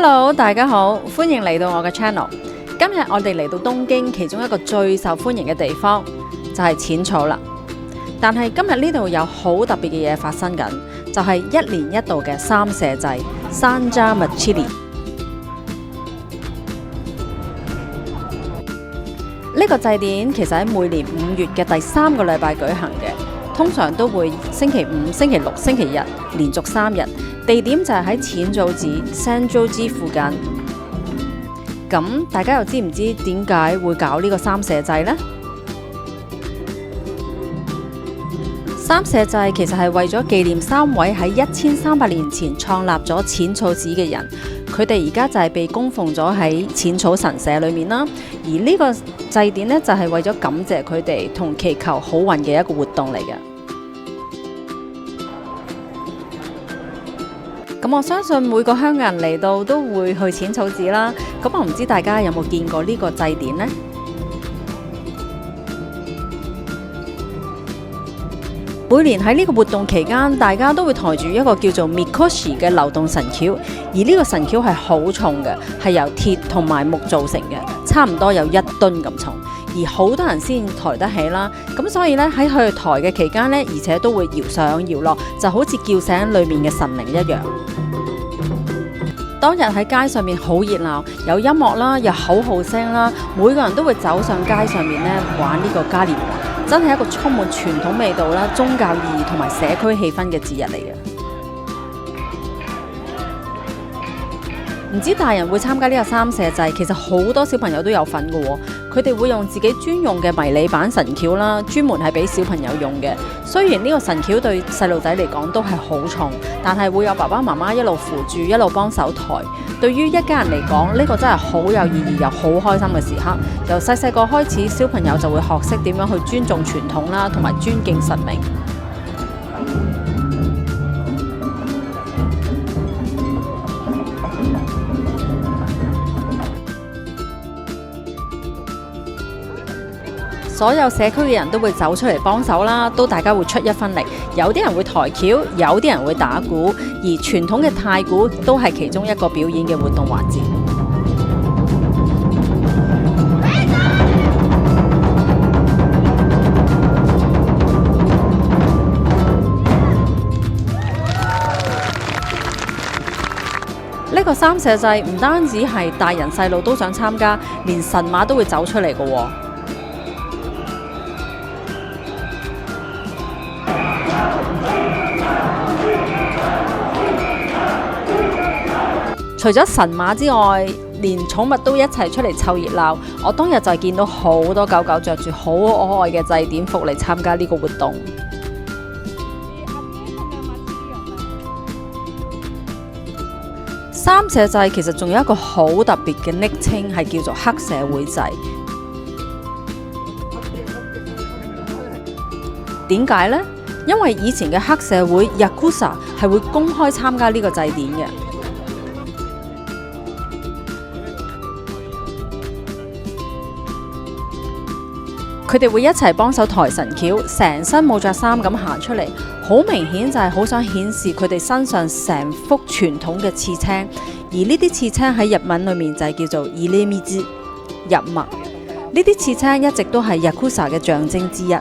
Hello， 大家好，歡迎嚟到我嘅 channel。今日我哋嚟到東京其中一個最受歡迎嘅地方，就係淺草啦。但係今日呢度有好特別嘅嘢發生緊，就係一年一度嘅三社祭三社祭。呢個祭典其實喺每年5月嘅第3個禮拜舉行嘅，通常都會星期五、星期六、星期日連續3日，地點就係喺淺草寺 Senjo ji 附近。咁大家又知唔知點解會搞呢個三社祭呢？三社祭其實係為咗紀念3位喺1300年前創立咗淺草寺嘅人，佢哋而家就係被供奉咗喺淺草神社裏面啦。而呢個祭典呢，就係為咗感謝佢哋同祈求好運嘅一個活動嚟嘅。咁我相信每個香港人嚟到都會去淺草寺啦。咁我唔知大家有冇見過呢個祭典呢？每年喺呢個活動期間，大家都會抬住一個叫做 Mikoshi 嘅流動神轎，而呢個神轎係好重嘅，係由鐵同埋木造成嘅，差唔多有1噸咁重，而好多人先抬得起啦。咁所以咧喺佢抬嘅期間咧，而且都會搖上搖落，就好似叫醒裏面嘅神靈一樣。當日喺街上面好熱鬧，有音樂啦，有口號聲啦，每個人都會走上街上面咧玩呢個嘉年華，真係一個充滿傳統味道啦、宗教意義同埋社區氣氛嘅節日嚟嘅。唔知大人會參加呢個三社祭，其實好多小朋友都有份嘅喎。佢哋會用自己專用嘅迷你版神轎啦，專門係俾小朋友用嘅。雖然呢個神轎對細路仔嚟講都係好重，但係會有爸爸媽媽一路扶住，一路幫手抬。對於一家人嚟講，呢個真係好有意義又好開心嘅時刻。由細細個開始，小朋友就會學識點樣去尊重傳統啦，同埋尊敬神明。所有社區嘅人都會走出嚟幫手啦，都大家會出一分力。有啲人會抬轎，有啲人會打鼓，而傳統嘅太鼓都係其中一個表演嘅活動環節。呢個三社祭唔單止係大人細路都想參加，連神馬都會走出嚟嘅喎。除咗神馬之外，連寵物都一齊出嚟湊熱鬧。我當日就見到好多狗狗着住好可愛嘅祭典服嚟參加呢個活動。三社祭其實仲有一個好特別嘅昵稱，係叫做黑社會祭。點解呢？因為以前嘅黑社會 Yakuza 係會公開參加呢個祭典嘅。佢哋會一齊幫手抬神轎，成身冇着衫咁行出嚟，好明顯就係好想顯示佢哋身上成幅傳統嘅刺青，而呢啲刺青喺日文裏面就係叫做入墨。呢啲刺青一直都係 Yakuza 嘅象徵之一。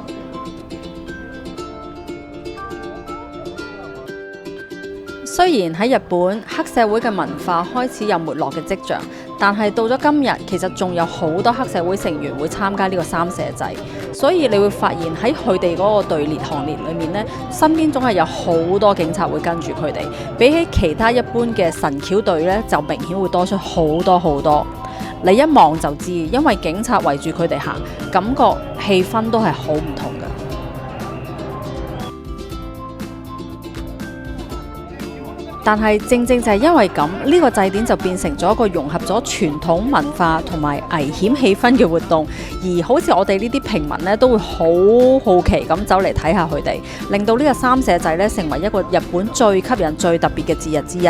雖然喺日本黑社會嘅文化開始有沒落嘅跡象，但係到咗今日，其實仲有好多黑社會成員會參加呢個三社祭，所以你會發現喺佢哋嗰個隊列行列裏面呢，身邊總係有好多警察會跟住佢哋，比起其他一般嘅神轎隊呢，就明顯會多出好多好多。你一望就知，因為警察圍住佢哋行，感覺氣氛都係好唔同嘅。但係正正就係因為咁，呢個祭典就變成咗一個融合咗傳統文化同埋危險氣氛嘅活動，而好似我哋呢啲平民呢，都會好好奇咁走嚟睇下佢哋，令到呢個三社祭呢成為一個日本最吸引、最特別嘅節日之一。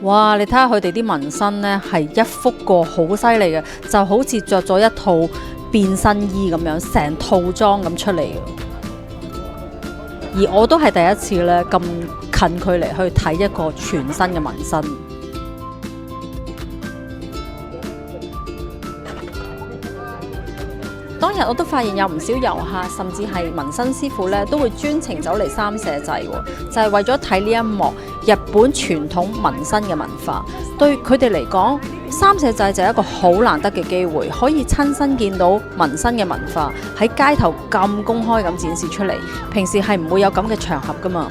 哇！你睇下佢哋啲紋身呢，係一幅個好犀利嘅，就好似着咗一套變身衣咁樣，成套裝咁出嚟嘅。而我都係第一次呢，咁近距離去睇一個全身嘅紋身。當日我都發現有唔少遊客，甚至係紋身師傅咧，都會專程走嚟三社祭，就係為咗睇呢一幕日本傳統紋身嘅文化。對佢哋嚟講，三社祭就係一個好難得嘅機會，可以親身見到紋身嘅文化喺街頭咁公開咁展示出嚟。平時係唔會有咁嘅場合㗎嘛。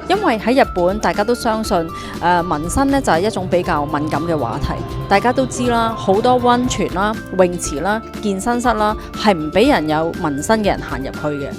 因為喺日本，大家都相信紋身呢就係一種比較敏感嘅話題。大家都知啦，好多溫泉啦、泳池啦、健身室啦，係唔俾人有紋身嘅人行入去嘅。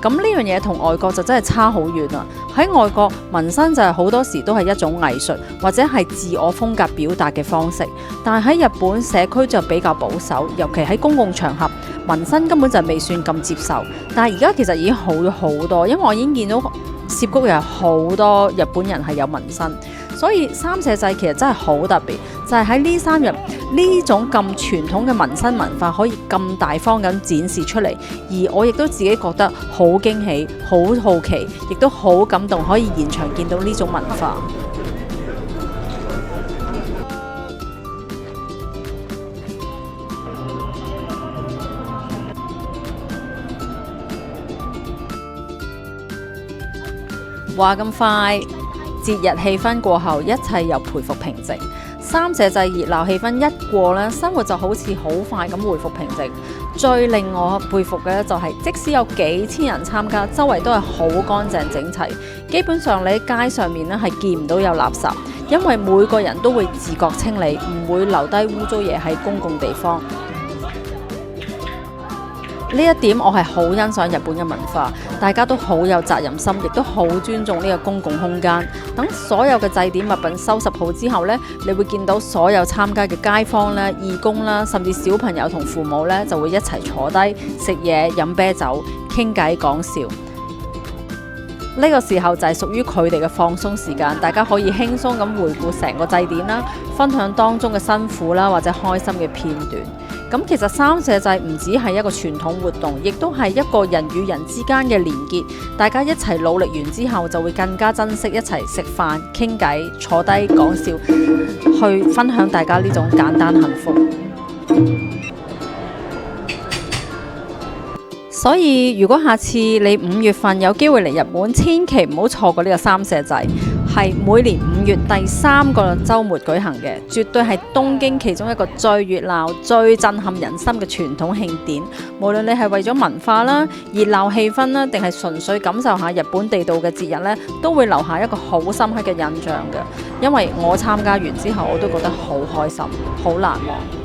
咁呢樣嘢同外國就真係差好遠啦。喺外國，紋身就係好多時都係一種藝術，或者係自我風格表達嘅方式。但係喺日本社區就比較保守，尤其喺公共場合，紋身根本就未算咁接受。但係而家其實已經好咗好多，因為我已經見到涉谷有好多日本人係有紋身，所以三社祭其實真係好特別，就係喺呢3日呢種咁傳統嘅紋身文化可以咁大方咁展示出嚟，而我亦都自己覺得好驚喜、好好奇，亦都好感動，可以現場見到呢種文化。話咁快，節日氣氛過後，一切又回復平靜。三社祭熱鬧氣氛一過呢，生活就好似好快咁回復平靜。最令我佩服嘅咧，就係即使有幾千人參加，周圍都係好乾淨整齊。基本上你喺街上面咧係見唔到有垃圾，因為每個人都會自覺清理，唔會留低污糟嘢喺公共地方。呢一點我係好欣賞日本嘅文化，大家都好有責任心，亦都好尊重呢個公共空間。等所有嘅祭典物品收拾好之後呢，你會見到所有參加嘅街坊啦、義工啦，甚至小朋友同父母呢，就會一齊坐低食嘢、飲啤酒、傾偈講笑。呢個時候就係屬於佢哋嘅放鬆時間，大家可以輕鬆咁回顧成個祭典啦，分享當中嘅辛苦啦或者開心嘅片段。咁其實三社祭唔止係一個傳統活動，亦都係一個人與人之間嘅連結。大家一齊努力完之後，就會更加珍惜一齊食飯、傾偈、坐低講笑，去分享大家呢種簡單幸福。所以如果下次你5月份有機會嚟日本，千祈唔好錯過呢個三社祭，係每年5月第3個週末舉行嘅，絕對係東京其中一個最熱鬧、最震撼人心嘅傳統慶典。無論你係為咗文化啦、熱鬧氣氛啦，定係純粹感受下日本地道嘅節日呢，都會留下一個好深刻嘅印象嘅。因為我參加完之後，我都覺得好開心、好難忘。